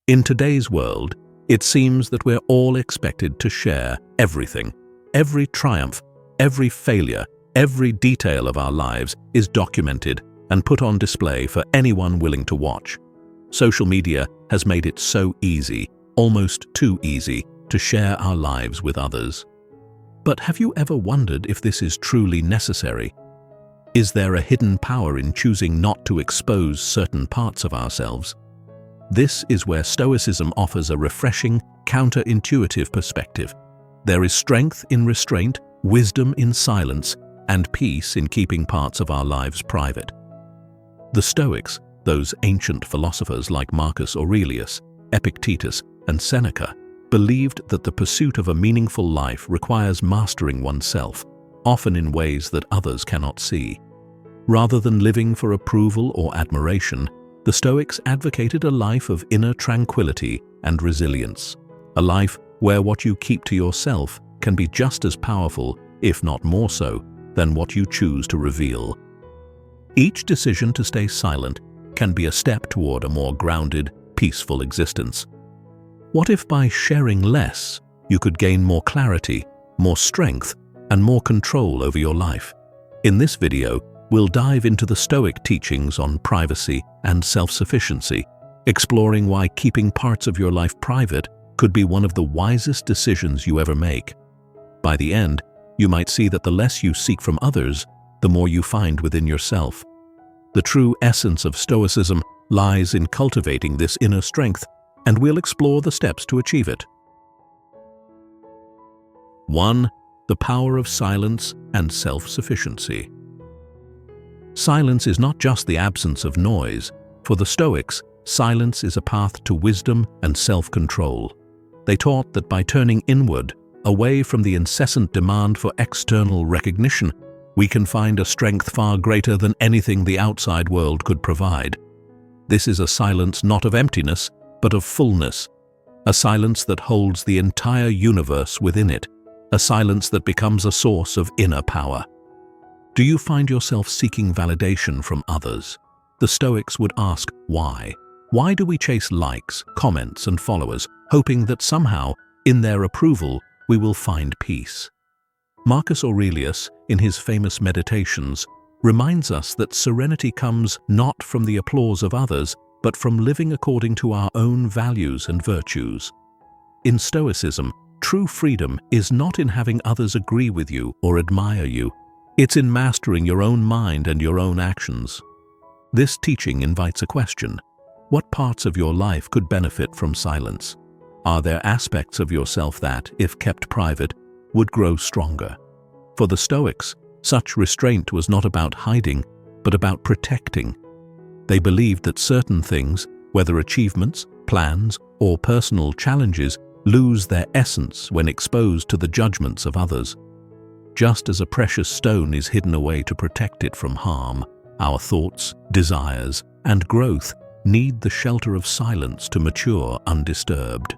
In today's world, it seems that we're all expected to share everything. Every triumph, every failure, every detail of our lives is documented and put on display for anyone willing to watch. Social media has made it so easy, almost too easy, to share our lives with others. But have you ever wondered if this is truly necessary? Is there a hidden power in choosing not to expose certain parts of ourselves? This is where Stoicism offers a refreshing, counterintuitive perspective. There is strength in restraint, wisdom in silence, and peace in keeping parts of our lives private. The Stoics, those ancient philosophers like Marcus Aurelius, Epictetus, and Seneca, believed that the pursuit of a meaningful life requires mastering oneself, often in ways that others cannot see. Rather than living for approval or admiration, the Stoics advocated a life of inner tranquility and resilience, a life where what you keep to yourself can be just as powerful, if not more so, than what you choose to reveal. Each decision to stay silent can be a step toward a more grounded, peaceful existence. What if by sharing less, you could gain more clarity, more strength, and more control over your life? In this video, we'll dive into the Stoic teachings on privacy and self-sufficiency, exploring why keeping parts of your life private could be one of the wisest decisions you ever make. By the end, you might see that the less you seek from others, the more you find within yourself. The true essence of Stoicism lies in cultivating this inner strength, and we'll explore the steps to achieve it. 1. The power of silence and self-sufficiency. Silence is not just the absence of noise. For the Stoics, silence is a path to wisdom and self-control. They taught that by turning inward, away from the incessant demand for external recognition, we can find a strength far greater than anything the outside world could provide. This is a silence not of emptiness, but of fullness, a silence that holds the entire universe within it, a silence that becomes a source of inner power. Do you find yourself seeking validation from others? The Stoics would ask, why? Why do we chase likes, comments, and followers, hoping that somehow, in their approval, we will find peace? Marcus Aurelius, in his famous Meditations, reminds us that serenity comes not from the applause of others, but from living according to our own values and virtues. In Stoicism, true freedom is not in having others agree with you or admire you. It's in mastering your own mind and your own actions. This teaching invites a question. What parts of your life could benefit from silence? Are there aspects of yourself that, if kept private, would grow stronger? For the Stoics, such restraint was not about hiding, but about protecting. They believed that certain things, whether achievements, plans, or personal challenges, lose their essence when exposed to the judgments of others. Just as a precious stone is hidden away to protect it from harm, our thoughts, desires, and growth need the shelter of silence to mature undisturbed.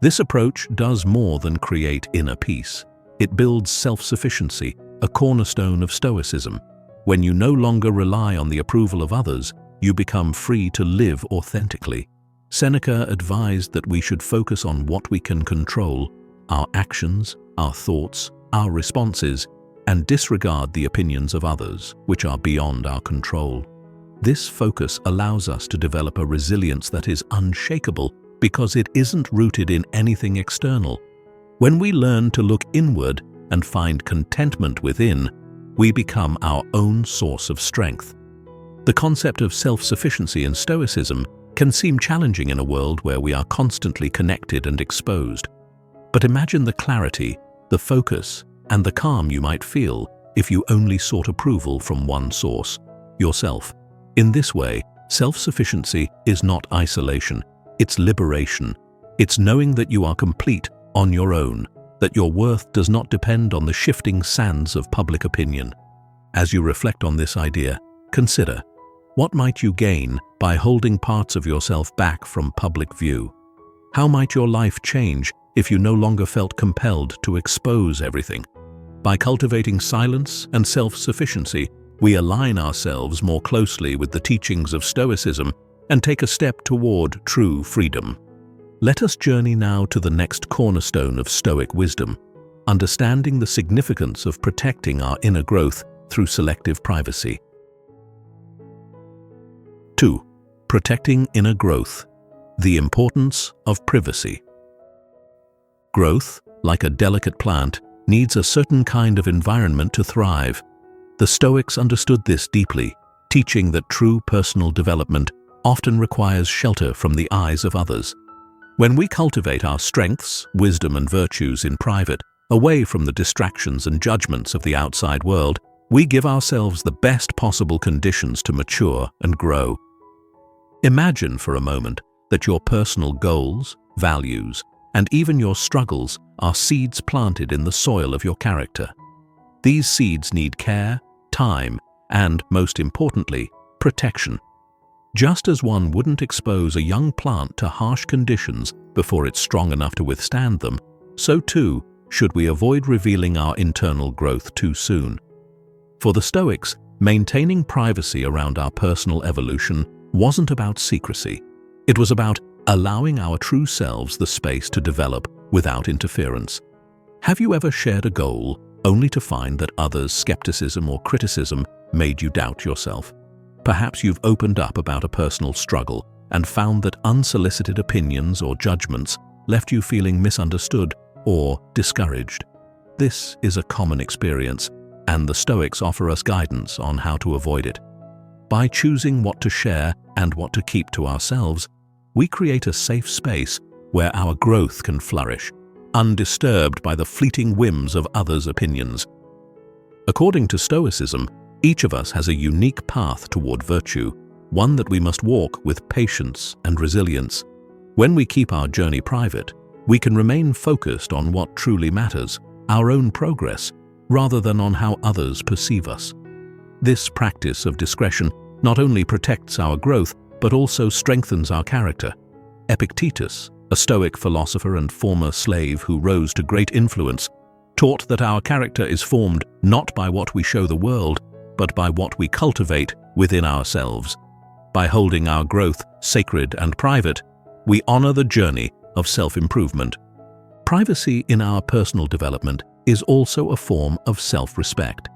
This approach does more than create inner peace. It builds self-sufficiency, a cornerstone of Stoicism. When you no longer rely on the approval of others, you become free to live authentically. Seneca advised that we should focus on what we can control, our actions, our thoughts, our responses, and disregard the opinions of others, which are beyond our control. This focus allows us to develop a resilience that is unshakable because it isn't rooted in anything external. When we learn to look inward and find contentment within, we become our own source of strength. The concept of self-sufficiency in Stoicism can seem challenging in a world where we are constantly connected and exposed. But imagine the clarity, the focus, and the calm you might feel if you only sought approval from one source, yourself. In this way, self-sufficiency is not isolation, it's liberation. It's knowing that you are complete on your own, that your worth does not depend on the shifting sands of public opinion. As you reflect on this idea, consider, what might you gain by holding parts of yourself back from public view? How might your life change if you no longer felt compelled to expose everything? By cultivating silence and self-sufficiency, we align ourselves more closely with the teachings of Stoicism and take a step toward true freedom. Let us journey now to the next cornerstone of Stoic wisdom, understanding the significance of protecting our inner growth through selective privacy. 2. Protecting inner growth. The importance of privacy. Growth, like a delicate plant, needs a certain kind of environment to thrive. The Stoics understood this deeply, teaching that true personal development often requires shelter from the eyes of others. When we cultivate our strengths, wisdom, and virtues in private, away from the distractions and judgments of the outside world, we give ourselves the best possible conditions to mature and grow. Imagine for a moment that your personal goals, values, and even your struggles are seeds planted in the soil of your character. These seeds need care, time, and, most importantly, protection. Just as one wouldn't expose a young plant to harsh conditions before it's strong enough to withstand them, so too should we avoid revealing our internal growth too soon. For the Stoics, maintaining privacy around our personal evolution wasn't about secrecy. It was about allowing our true selves the space to develop without interference. Have you ever shared a goal only to find that others' skepticism or criticism made you doubt yourself? Perhaps you've opened up about a personal struggle and found that unsolicited opinions or judgments left you feeling misunderstood or discouraged. This is a common experience, and the Stoics offer us guidance on how to avoid it. By choosing what to share and what to keep to ourselves, we create a safe space where our growth can flourish, undisturbed by the fleeting whims of others' opinions. According to Stoicism, each of us has a unique path toward virtue, one that we must walk with patience and resilience. When we keep our journey private, we can remain focused on what truly matters, our own progress, rather than on how others perceive us. This practice of discretion not only protects our growth, but also strengthens our character. Epictetus, a Stoic philosopher and former slave who rose to great influence, taught that our character is formed not by what we show the world, but by what we cultivate within ourselves. By holding our growth sacred and private, we honor the journey of self-improvement. Privacy in our personal development is also a form of self-respect.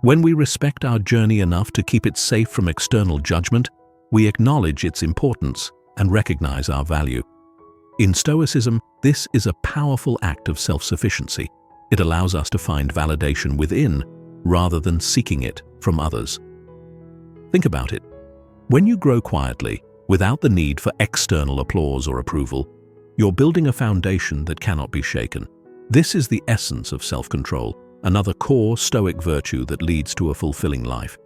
When we respect our journey enough to keep it safe from external judgment, we acknowledge its importance and recognize our value. In Stoicism, this is a powerful act of self-sufficiency. It allows us to find validation within, rather than seeking it from others. Think about it. When you grow quietly, without the need for external applause or approval, you're building a foundation that cannot be shaken. This is the essence of self-control, another core Stoic virtue that leads to a fulfilling life.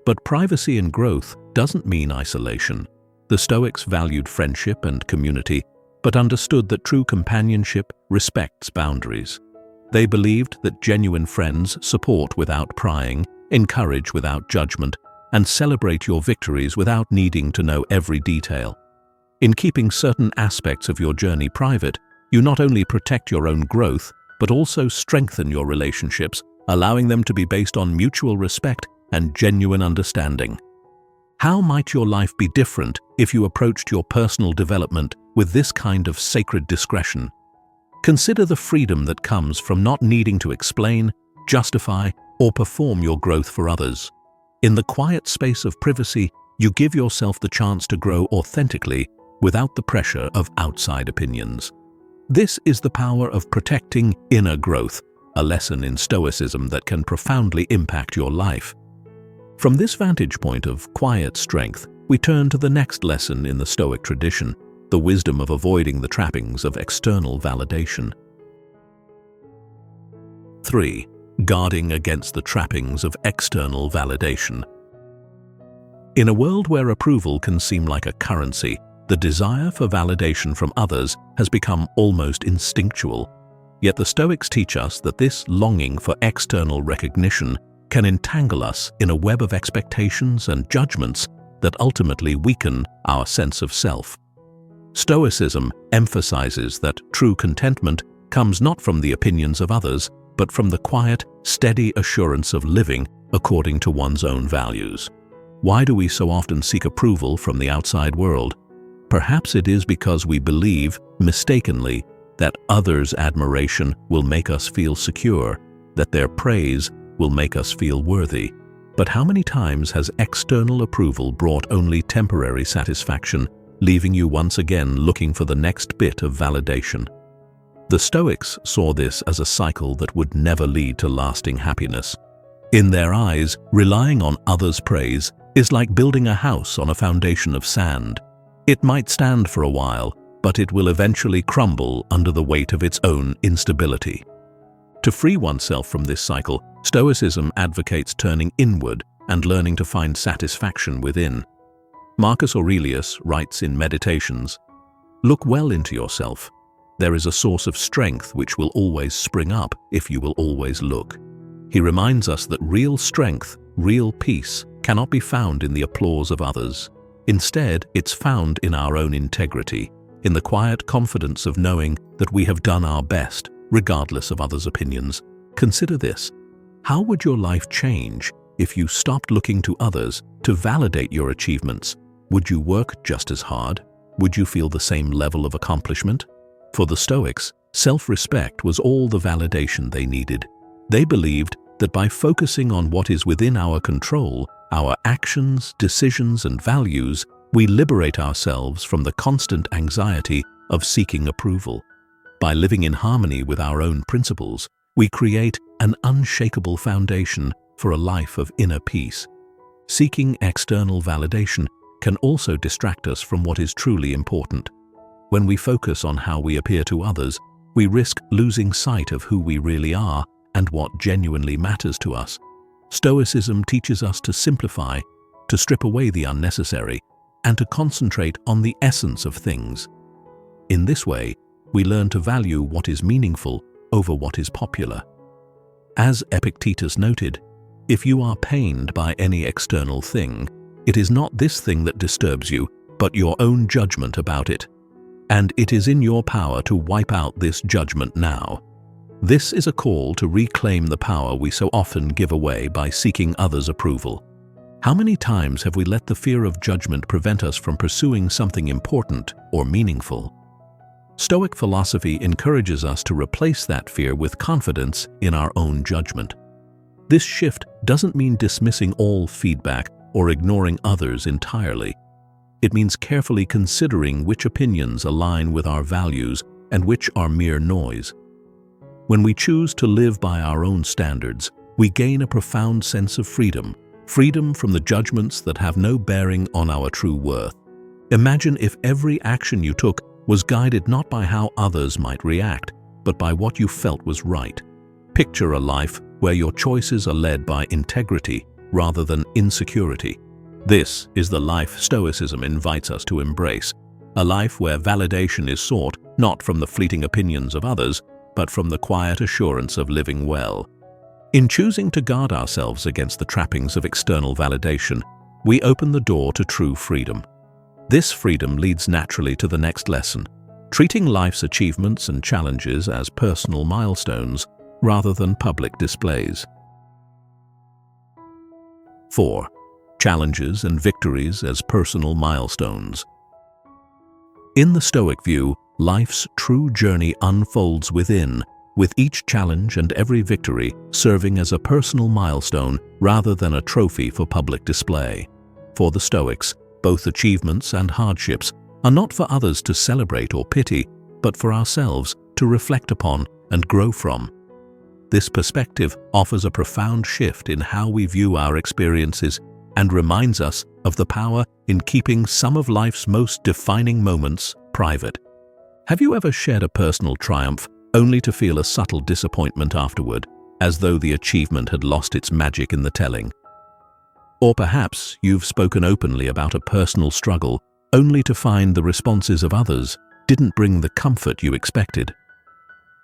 But privacy in growth doesn't mean isolation. The Stoics valued friendship and community, but understood that true companionship respects boundaries. They believed that genuine friends support without prying, encourage without judgment, and celebrate your victories without needing to know every detail. In keeping certain aspects of your journey private, you not only protect your own growth, but also strengthen your relationships, allowing them to be based on mutual respect and genuine understanding. How might your life be different if you approached your personal development with this kind of sacred discretion? Consider the freedom that comes from not needing to explain, justify, or perform your growth for others. In the quiet space of privacy, you give yourself the chance to grow authentically without the pressure of outside opinions. This is the power of protecting inner growth, a lesson in Stoicism that can profoundly impact your life. From this vantage point of quiet strength, we turn to the next lesson in the Stoic tradition, the wisdom of avoiding the trappings of external validation. 3. Guarding against the trappings of external validation. In a world where approval can seem like a currency, the desire for validation from others has become almost instinctual. Yet the Stoics teach us that this longing for external recognition can entangle us in a web of expectations and judgments that ultimately weaken our sense of self. Stoicism emphasizes that true contentment comes not from the opinions of others, but from the quiet, steady assurance of living according to one's own values. Why do we so often seek approval from the outside world? Perhaps it is because we believe mistakenly that others' admiration will make us feel secure, that their praise will make us feel worthy. But how many times has external approval brought only temporary satisfaction, leaving you once again looking for the next bit of validation? The Stoics saw this as a cycle that would never lead to lasting happiness. In their eyes, relying on others' praise is like building a house on a foundation of sand. It might stand for a while, but it will eventually crumble under the weight of its own instability. To free oneself from this cycle, Stoicism advocates turning inward and learning to find satisfaction within. Marcus Aurelius writes in Meditations, "Look well into yourself. There is a source of strength which will always spring up if you will always look." He reminds us that real strength, real peace, cannot be found in the applause of others. Instead, it's found in our own integrity, in the quiet confidence of knowing that we have done our best, regardless of others' opinions. Consider this. How would your life change if you stopped looking to others to validate your achievements? Would you work just as hard? Would you feel the same level of accomplishment? For the Stoics, self-respect was all the validation they needed. They believed that by focusing on what is within our control, our actions, decisions, and values, we liberate ourselves from the constant anxiety of seeking approval. By living in harmony with our own principles, we create an unshakable foundation for a life of inner peace. Seeking external validation can also distract us from what is truly important. When we focus on how we appear to others, we risk losing sight of who we really are and what genuinely matters to us. Stoicism teaches us to simplify, to strip away the unnecessary, and to concentrate on the essence of things. In this way, we learn to value what is meaningful over what is popular. As Epictetus noted, if you are pained by any external thing, it is not this thing that disturbs you, but your own judgment about it. And it is in your power to wipe out this judgment now. This is a call to reclaim the power we so often give away by seeking others' approval. How many times have we let the fear of judgment prevent us from pursuing something important or meaningful? Stoic philosophy encourages us to replace that fear with confidence in our own judgment. This shift doesn't mean dismissing all feedback or ignoring others entirely. It means carefully considering which opinions align with our values and which are mere noise. When we choose to live by our own standards, we gain a profound sense of freedom from the judgments that have no bearing on our true worth. Imagine if every action you took was guided not by how others might react, but by what you felt was right. Picture a life where your choices are led by integrity rather than insecurity. This is the life Stoicism invites us to embrace, a life where validation is sought not from the fleeting opinions of others, but from the quiet assurance of living well. In choosing to guard ourselves against the trappings of external validation, we open the door to true freedom. This freedom leads naturally to the next lesson, treating life's achievements and challenges as personal milestones rather than public displays. 4. Challenges and victories as personal milestones. In the Stoic view, life's true journey unfolds within, with each challenge and every victory serving as a personal milestone rather than a trophy for public display. For the Stoics, both achievements and hardships are not for others to celebrate or pity, but for ourselves to reflect upon and grow from. This perspective offers a profound shift in how we view our experiences and reminds us of the power in keeping some of life's most defining moments private. Have you ever shared a personal triumph only to feel a subtle disappointment afterward, as though the achievement had lost its magic in the telling? Or perhaps you've spoken openly about a personal struggle only to find the responses of others didn't bring the comfort you expected.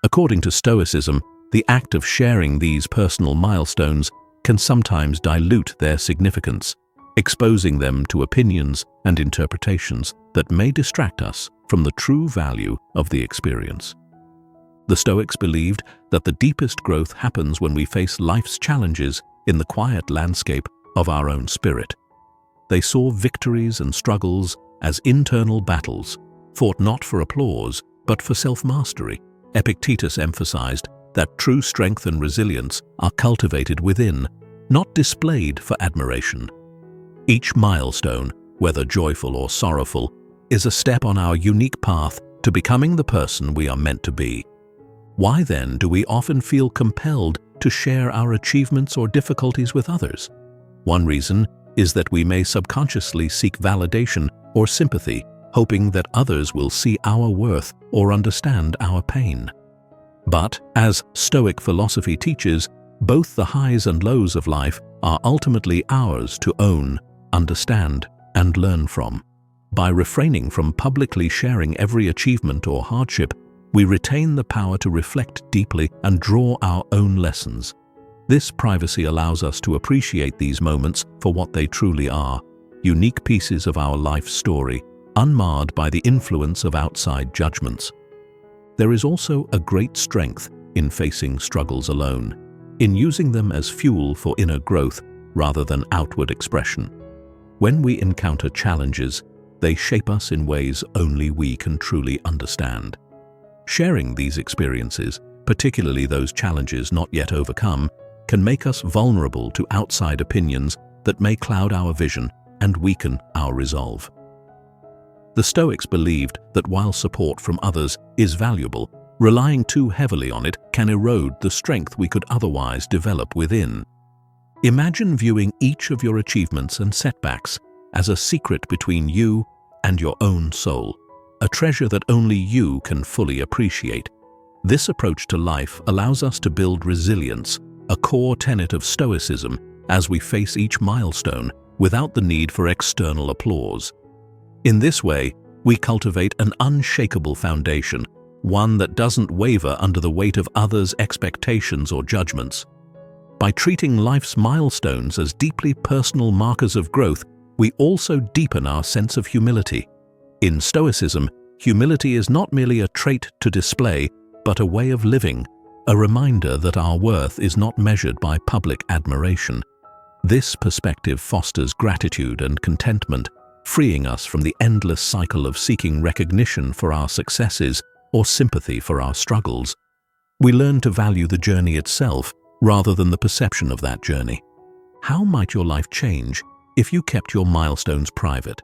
According to Stoicism, the act of sharing these personal milestones can sometimes dilute their significance, exposing them to opinions and interpretations that may distract us from the true value of the experience. The Stoics believed that the deepest growth happens when we face life's challenges in the quiet landscape of our own spirit. They saw victories and struggles as internal battles, fought not for applause, but for self-mastery. Epictetus emphasized that true strength and resilience are cultivated within, not displayed for admiration. Each milestone, whether joyful or sorrowful, is a step on our unique path to becoming the person we are meant to be. Why then do we often feel compelled to share our achievements or difficulties with others? One reason is that we may subconsciously seek validation or sympathy, hoping that others will see our worth or understand our pain. But, as Stoic philosophy teaches, both the highs and lows of life are ultimately ours to own, understand, and learn from. By refraining from publicly sharing every achievement or hardship, we retain the power to reflect deeply and draw our own lessons. This privacy allows us to appreciate these moments for what they truly are, unique pieces of our life story, unmarred by the influence of outside judgments. There is also a great strength in facing struggles alone, in using them as fuel for inner growth rather than outward expression. When we encounter challenges, they shape us in ways only we can truly understand. Sharing these experiences, particularly those challenges not yet overcome, can make us vulnerable to outside opinions that may cloud our vision and weaken our resolve. The Stoics believed that while support from others is valuable, relying too heavily on it can erode the strength we could otherwise develop within. Imagine viewing each of your achievements and setbacks as a secret between you and your own soul, a treasure that only you can fully appreciate. This approach to life allows us to build resilience, a core tenet of Stoicism, as we face each milestone without the need for external applause. In this way, we cultivate an unshakable foundation, one that doesn't waver under the weight of others' expectations or judgments. By treating life's milestones as deeply personal markers of growth, we also deepen our sense of humility. In Stoicism, humility is not merely a trait to display, but a way of living, a reminder that our worth is not measured by public admiration. This perspective fosters gratitude and contentment, freeing us from the endless cycle of seeking recognition for our successes or sympathy for our struggles. We learn to value the journey itself rather than the perception of that journey. How might your life change if you kept your milestones private?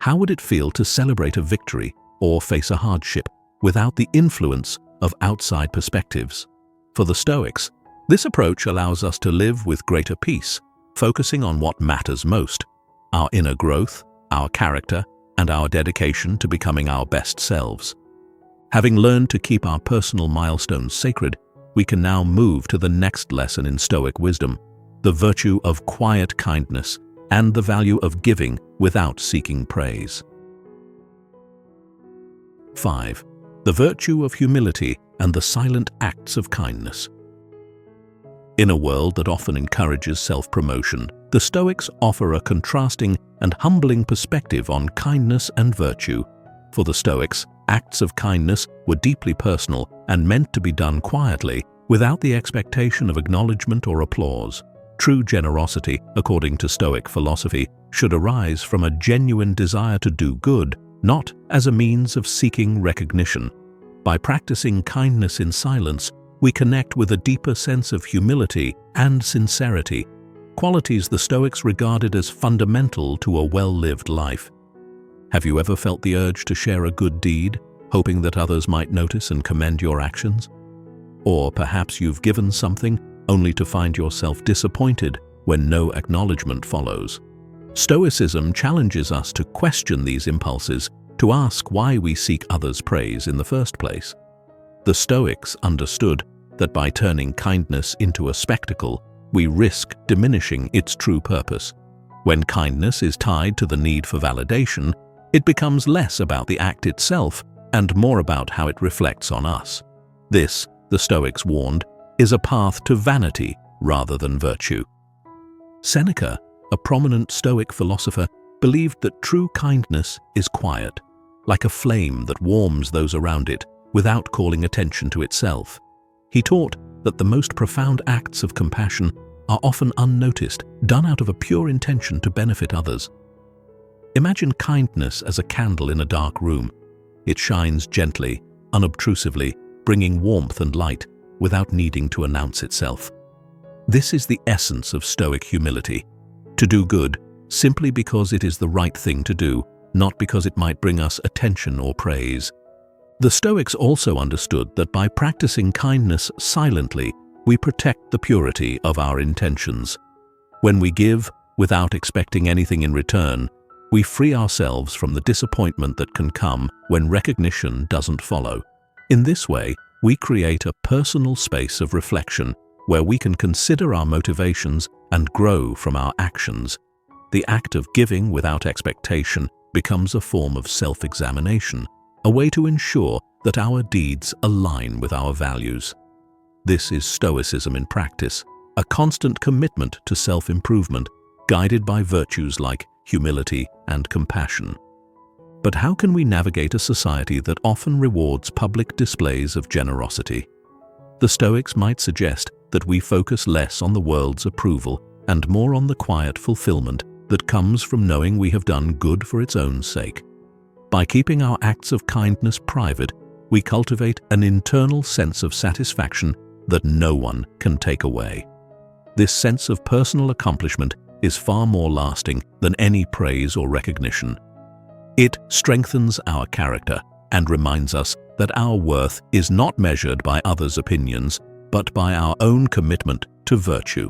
How would it feel to celebrate a victory or face a hardship without the influence of outside perspectives? For the Stoics, this approach allows us to live with greater peace, focusing on what matters most: our inner growth, our character, and our dedication to becoming our best selves. Having learned to keep our personal milestones sacred, we can now move to the next lesson in Stoic wisdom: the virtue of quiet kindness and the value of giving without seeking praise. 5. The virtue of humility and the silent acts of kindness. In a world that often encourages self-promotion, the Stoics offer a contrasting and humbling perspective on kindness and virtue. For the Stoics, acts of kindness were deeply personal and meant to be done quietly, without the expectation of acknowledgement or applause. True generosity, according to Stoic philosophy, should arise from a genuine desire to do good, not as a means of seeking recognition. By practicing kindness in silence, we connect with a deeper sense of humility and sincerity, qualities the Stoics regarded as fundamental to a well-lived life. Have you ever felt the urge to share a good deed, hoping that others might notice and commend your actions? Or perhaps you've given something only to find yourself disappointed when no acknowledgement follows. Stoicism challenges us to question these impulses, to ask why we seek others' praise in the first place. The Stoics understood that by turning kindness into a spectacle, we risk diminishing its true purpose. When kindness is tied to the need for validation, it becomes less about the act itself and more about how it reflects on us. This, the Stoics warned, is a path to vanity rather than virtue. Seneca, a prominent Stoic philosopher, believed that true kindness is quiet, like a flame that warms those around it without calling attention to itself. He taught that the most profound acts of compassion are often unnoticed, done out of a pure intention to benefit others. Imagine kindness as a candle in a dark room. It shines gently, unobtrusively, bringing warmth and light without needing to announce itself. This is the essence of Stoic humility: to do good simply because it is the right thing to do, not because it might bring us attention or praise. The Stoics also understood that by practicing kindness silently, we protect the purity of our intentions. When we give without expecting anything in return, we free ourselves from the disappointment that can come when recognition doesn't follow. In this way, we create a personal space of reflection where we can consider our motivations and grow from our actions. The act of giving without expectation becomes a form of self-examination, a way to ensure that our deeds align with our values. This is Stoicism in practice, a constant commitment to self-improvement, guided by virtues like humility and compassion. But how can we navigate a society that often rewards public displays of generosity? The Stoics might suggest that we focus less on the world's approval and more on the quiet fulfillment that comes from knowing we have done good for its own sake. By keeping our acts of kindness private, we cultivate an internal sense of satisfaction that no one can take away. This sense of personal accomplishment is far more lasting than any praise or recognition. It strengthens our character and reminds us that our worth is not measured by others' opinions, but by our own commitment to virtue.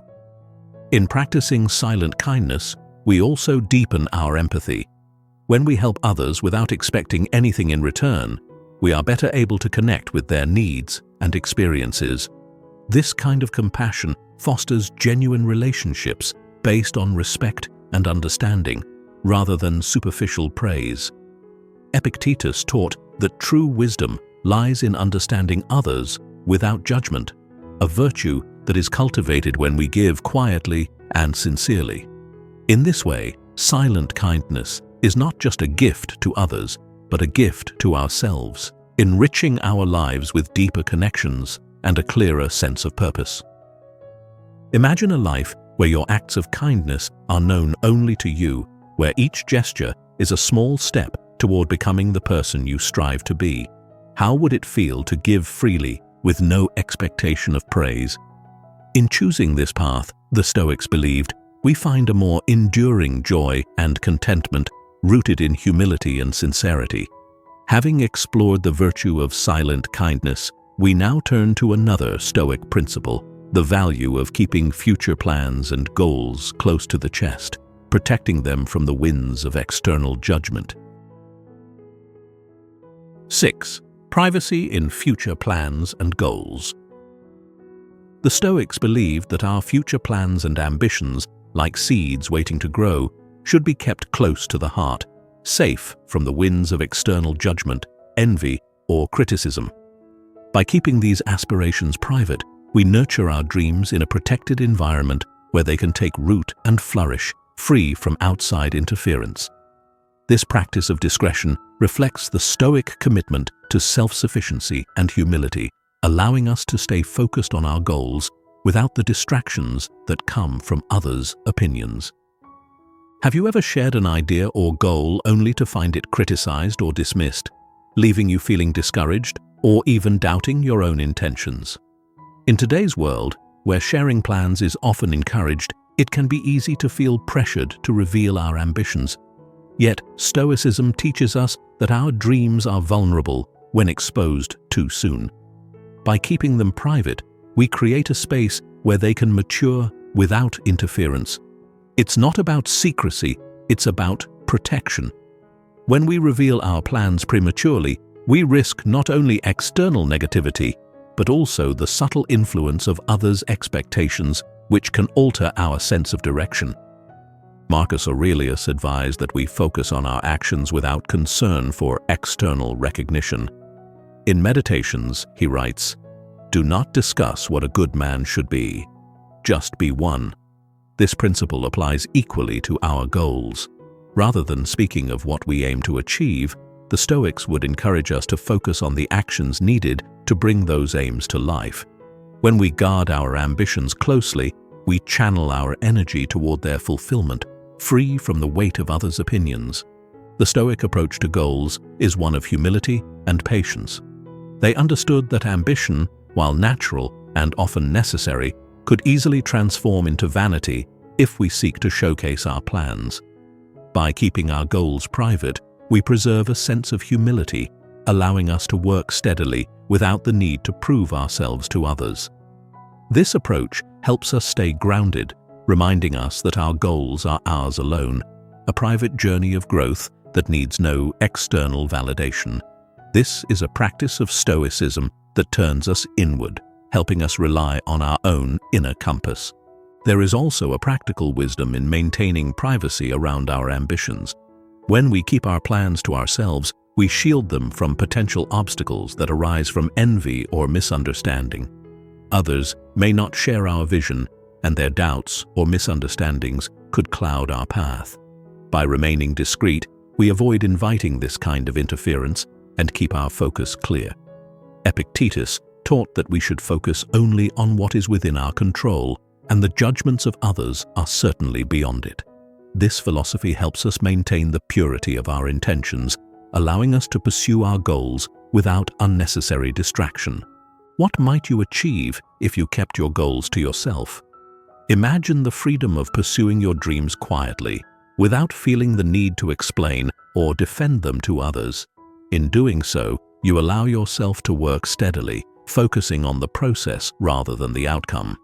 In practicing silent kindness, we also deepen our empathy. When we help others without expecting anything in return, we are better able to connect with their needs and experiences. This kind of compassion fosters genuine relationships based on respect and understanding, rather than superficial praise. Epictetus taught that true wisdom lies in understanding others without judgment, a virtue that is cultivated when we give quietly and sincerely. In this way, silent kindness is not just a gift to others, but a gift to ourselves, enriching our lives with deeper connections and a clearer sense of purpose. Imagine a life where your acts of kindness are known only to you, where each gesture is a small step toward becoming the person you strive to be. How would it feel to give freely with no expectation of praise? In choosing this path, the Stoics believed, we find a more enduring joy and contentment rooted in humility and sincerity. Having explored the virtue of silent kindness, we now turn to another Stoic principle: the value of keeping future plans and goals close to the chest, protecting them from the winds of external judgment. 6. Privacy in future plans and goals. The Stoics believed that our future plans and ambitions, like seeds waiting to grow, should be kept close to the heart, safe from the winds of external judgment, envy, or criticism. By keeping these aspirations private, we nurture our dreams in a protected environment where they can take root and flourish, free from outside interference. This practice of discretion reflects the Stoic commitment to self-sufficiency and humility, allowing us to stay focused on our goals without the distractions that come from others' opinions. Have you ever shared an idea or goal only to find it criticized or dismissed, leaving you feeling discouraged or even doubting your own intentions? In today's world, where sharing plans is often encouraged, it can be easy to feel pressured to reveal our ambitions. Yet, Stoicism teaches us that our dreams are vulnerable when exposed too soon. By keeping them private, we create a space where they can mature without interference. It's not about secrecy, it's about protection. When we reveal our plans prematurely, we risk not only external negativity, but also the subtle influence of others' expectations, which can alter our sense of direction. Marcus Aurelius advised that we focus on our actions without concern for external recognition. In Meditations, he writes, "Do not discuss what a good man should be. Just be one." This principle applies equally to our goals. Rather than speaking of what we aim to achieve, the Stoics would encourage us to focus on the actions needed to bring those aims to life. When we guard our ambitions closely, we channel our energy toward their fulfillment, free from the weight of others' opinions. The Stoic approach to goals is one of humility and patience. They understood that ambition, while natural and often necessary, could easily transform into vanity if we seek to showcase our plans. By keeping our goals private, we preserve a sense of humility, allowing us to work steadily without the need to prove ourselves to others. This approach helps us stay grounded, reminding us that our goals are ours alone, a private journey of growth that needs no external validation. This is a practice of Stoicism that turns us inward, helping us rely on our own inner compass. There is also a practical wisdom in maintaining privacy around our ambitions. When we keep our plans to ourselves, we shield them from potential obstacles that arise from envy or misunderstanding. Others may not share our vision, and their doubts or misunderstandings could cloud our path. By remaining discreet, we avoid inviting this kind of interference and keep our focus clear. Epictetus taught that we should focus only on what is within our control, and the judgments of others are certainly beyond it. This philosophy helps us maintain the purity of our intentions, allowing us to pursue our goals without unnecessary distraction. What might you achieve if you kept your goals to yourself? Imagine the freedom of pursuing your dreams quietly, without feeling the need to explain or defend them to others. In doing so, you allow yourself to work steadily, focusing on the process rather than the outcome.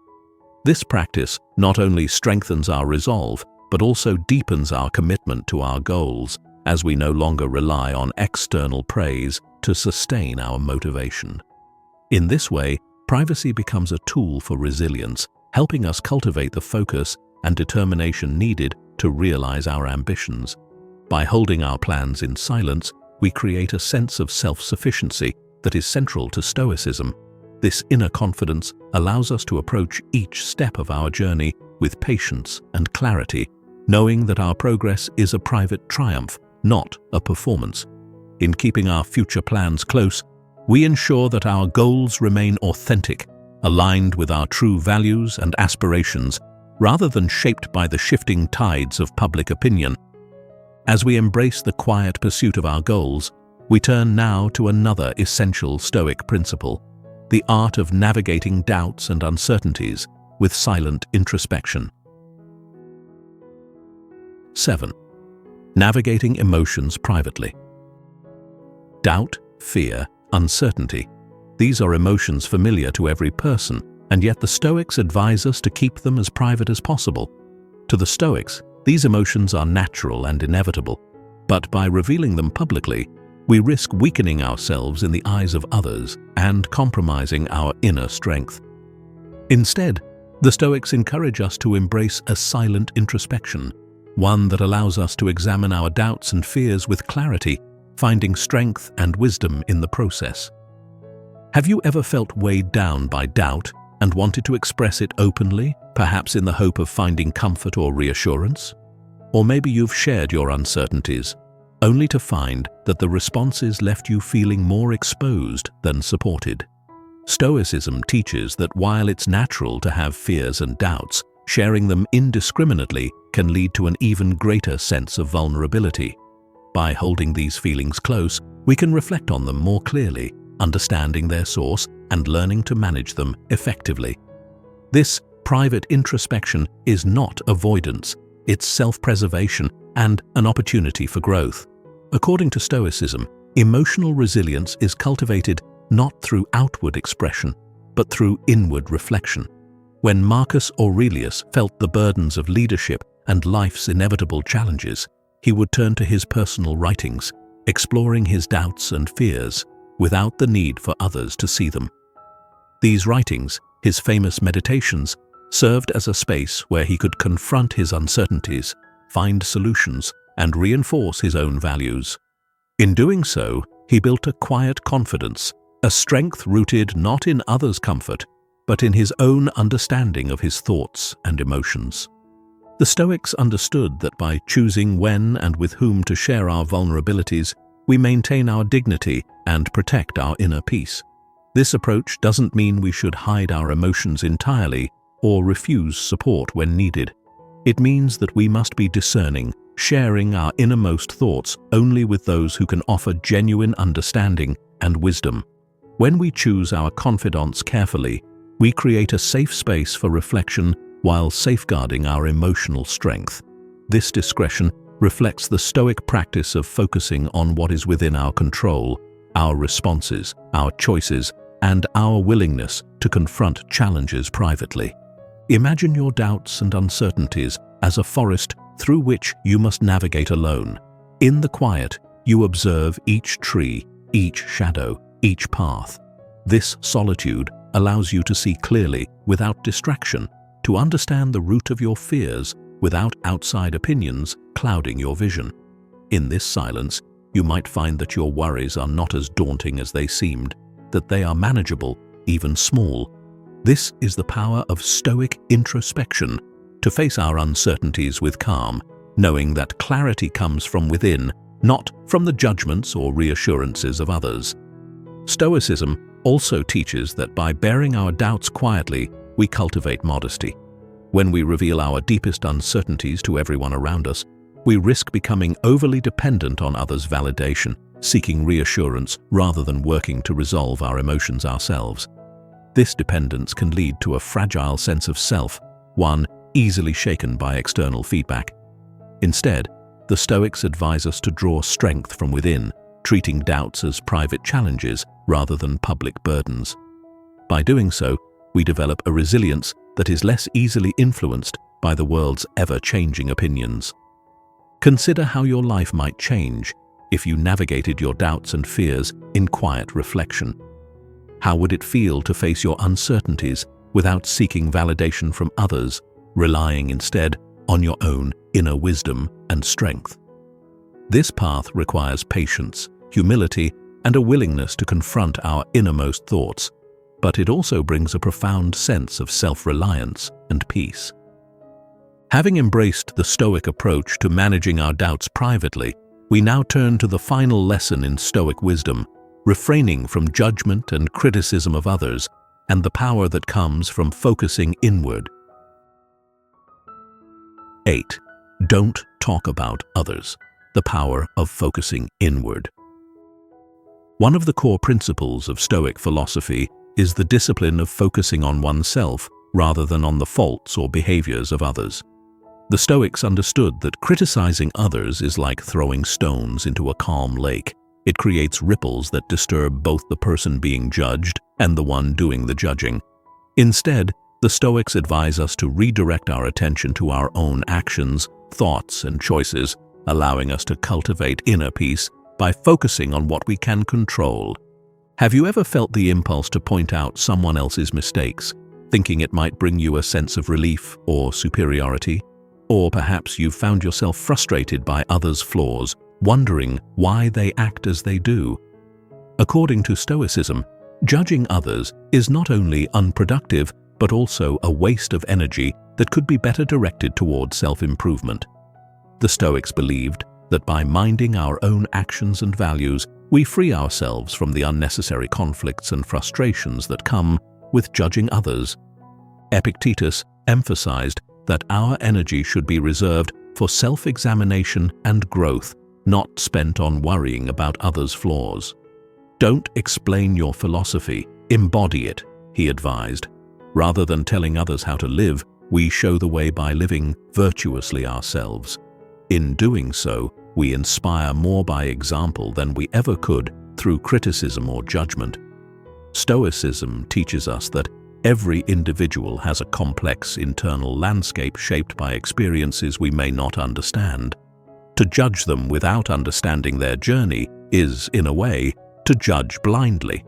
This practice not only strengthens our resolve, but also deepens our commitment to our goals, as we no longer rely on external praise to sustain our motivation. In this way, privacy becomes a tool for resilience, helping us cultivate the focus and determination needed to realize our ambitions. By holding our plans in silence, we create a sense of self-sufficiency that is central to Stoicism. This inner confidence allows us to approach each step of our journey with patience and clarity, knowing that our progress is a private triumph, not a performance. In keeping our future plans close, we ensure that our goals remain authentic, aligned with our true values and aspirations, rather than shaped by the shifting tides of public opinion. As we embrace the quiet pursuit of our goals, we turn now to another essential Stoic principle, the art of navigating doubts and uncertainties with silent introspection. 7. Navigating emotions privately. Doubt, fear, uncertainty. These are emotions familiar to every person, and yet the Stoics advise us to keep them as private as possible. To the Stoics, these emotions are natural and inevitable, but by revealing them publicly, we risk weakening ourselves in the eyes of others and compromising our inner strength. Instead, the Stoics encourage us to embrace a silent introspection, one that allows us to examine our doubts and fears with clarity, finding strength and wisdom in the process. Have you ever felt weighed down by doubt and wanted to express it openly, perhaps in the hope of finding comfort or reassurance? Or maybe you've shared your uncertainties, only to find that the responses left you feeling more exposed than supported. Stoicism teaches that while it's natural to have fears and doubts, sharing them indiscriminately can lead to an even greater sense of vulnerability. By holding these feelings close, we can reflect on them more clearly, understanding their source and learning to manage them effectively. This private introspection is not avoidance, it's self-preservation and an opportunity for growth. According to Stoicism, emotional resilience is cultivated not through outward expression, but through inward reflection. When Marcus Aurelius felt the burdens of leadership and life's inevitable challenges, he would turn to his personal writings, exploring his doubts and fears without the need for others to see them. These writings, his famous meditations, served as a space where he could confront his uncertainties, find solutions, and reinforce his own values. In doing so, he built a quiet confidence, a strength rooted not in others' comfort, but in his own understanding of his thoughts and emotions. The Stoics understood that by choosing when and with whom to share our vulnerabilities, we maintain our dignity and protect our inner peace. This approach doesn't mean we should hide our emotions entirely or refuse support when needed. It means that we must be discerning, sharing our innermost thoughts only with those who can offer genuine understanding and wisdom. When we choose our confidants carefully, we create a safe space for reflection while safeguarding our emotional strength. This discretion reflects the Stoic practice of focusing on what is within our control, our responses, our choices, and our willingness to confront challenges privately. Imagine your doubts and uncertainties as a forest through which you must navigate alone. In the quiet, you observe each tree, each shadow, each path. This solitude allows you to see clearly without distraction, to understand the root of your fears without outside opinions clouding your vision. In this silence, you might find that your worries are not as daunting as they seemed, that they are manageable, even small. This is the power of Stoic introspection, to face our uncertainties with calm, knowing that clarity comes from within, not from the judgments or reassurances of others. Stoicism also teaches that by bearing our doubts quietly, we cultivate modesty. When we reveal our deepest uncertainties to everyone around us, we risk becoming overly dependent on others' validation, seeking reassurance rather than working to resolve our emotions ourselves. This dependence can lead to a fragile sense of self, one easily shaken by external feedback. Instead, the Stoics advise us to draw strength from within, treating doubts as private challenges rather than public burdens. By doing so, we develop a resilience that is less easily influenced by the world's ever-changing opinions. Consider how your life might change if you navigated your doubts and fears in quiet reflection. How would it feel to face your uncertainties without seeking validation from others, relying instead on your own inner wisdom and strength? This path requires patience, humility, and a willingness to confront our innermost thoughts, but it also brings a profound sense of self-reliance and peace. Having embraced the Stoic approach to managing our doubts privately, we now turn to the final lesson in Stoic wisdom, refraining from judgment and criticism of others, and the power that comes from focusing inward. 8. Don't talk about others. The power of focusing inward. One of the core principles of Stoic philosophy is the discipline of focusing on oneself rather than on the faults or behaviors of others. The Stoics understood that criticizing others is like throwing stones into a calm lake. It creates ripples that disturb both the person being judged and the one doing the judging. Instead, the Stoics advise us to redirect our attention to our own actions, thoughts, and choices, allowing us to cultivate inner peace by focusing on what we can control. Have you ever felt the impulse to point out someone else's mistakes, thinking it might bring you a sense of relief or superiority? Or perhaps you've found yourself frustrated by others' flaws, wondering why they act as they do. According to Stoicism, judging others is not only unproductive, but also a waste of energy that could be better directed towards self-improvement. The Stoics believed that by minding our own actions and values, we free ourselves from the unnecessary conflicts and frustrations that come with judging others. Epictetus emphasized that our energy should be reserved for self-examination and growth, not spent on worrying about others' flaws. Don't explain your philosophy, embody it, he advised. Rather than telling others how to live, we show the way by living virtuously ourselves. In doing so, we inspire more by example than we ever could through criticism or judgment. Stoicism teaches us that every individual has a complex internal landscape shaped by experiences we may not understand. To judge them without understanding their journey is, in a way, to judge blindly.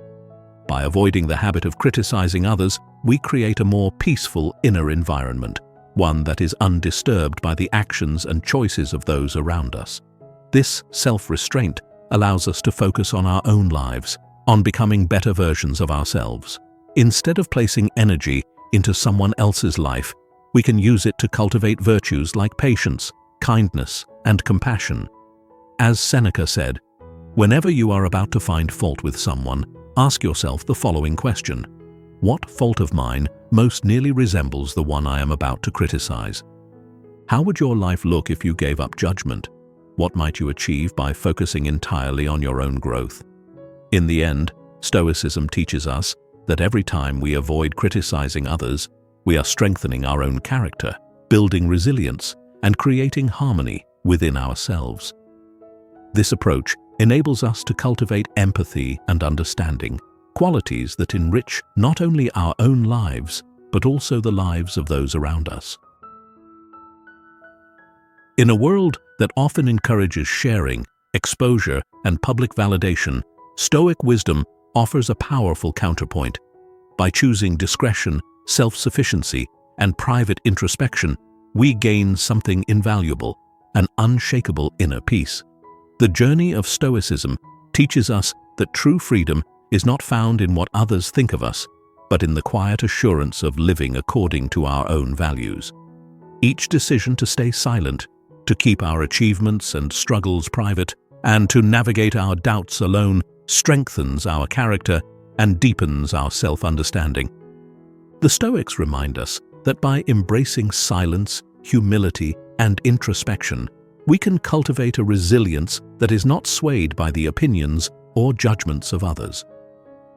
By avoiding the habit of criticizing others, we create a more peaceful inner environment, one that is undisturbed by the actions and choices of those around us. This self-restraint allows us to focus on our own lives, on becoming better versions of ourselves. Instead of placing energy into someone else's life, we can use it to cultivate virtues like patience, kindness, and compassion. As Seneca said, whenever you are about to find fault with someone, ask yourself the following question: what fault of mine most nearly resembles the one I am about to criticize? How would your life look if you gave up judgment? What might you achieve by focusing entirely on your own growth? In the end, Stoicism teaches us that every time we avoid criticizing others, we are strengthening our own character, building resilience, and creating harmony within ourselves. This approach enables us to cultivate empathy and understanding, qualities that enrich not only our own lives, but also the lives of those around us. In a world that often encourages sharing, exposure, and public validation, Stoic wisdom offers a powerful counterpoint. By choosing discretion, self-sufficiency, and private introspection, we gain something invaluable, an unshakable inner peace. The journey of Stoicism teaches us that true freedom is not found in what others think of us, but in the quiet assurance of living according to our own values. Each decision to stay silent, to keep our achievements and struggles private, and to navigate our doubts alone strengthens our character and deepens our self-understanding. The Stoics remind us that by embracing silence, humility, and introspection, we can cultivate a resilience that is not swayed by the opinions or judgments of others.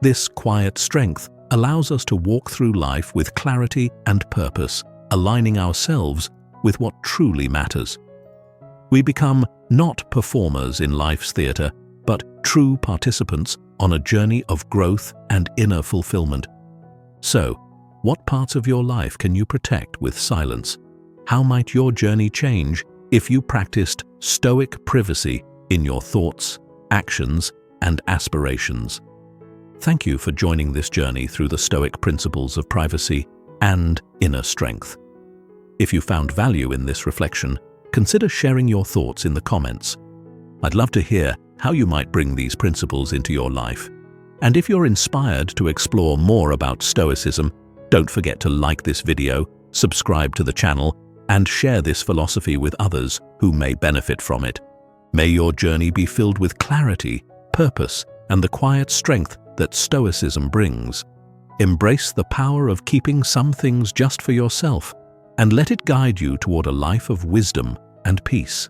This quiet strength allows us to walk through life with clarity and purpose, aligning ourselves with what truly matters. We become not performers in life's theater, but true participants on a journey of growth and inner fulfillment. So, what parts of your life can you protect with silence? How might your journey change if you practiced Stoic privacy in your thoughts, actions, and aspirations? Thank you for joining this journey through the Stoic principles of privacy and inner strength. If you found value in this reflection, consider sharing your thoughts in the comments. I'd love to hear how you might bring these principles into your life. And if you're inspired to explore more about Stoicism, don't forget to like this video, subscribe to the channel, and share this philosophy with others who may benefit from it. May your journey be filled with clarity, purpose, and the quiet strength that Stoicism brings. Embrace the power of keeping some things just for yourself, and let it guide you toward a life of wisdom and peace.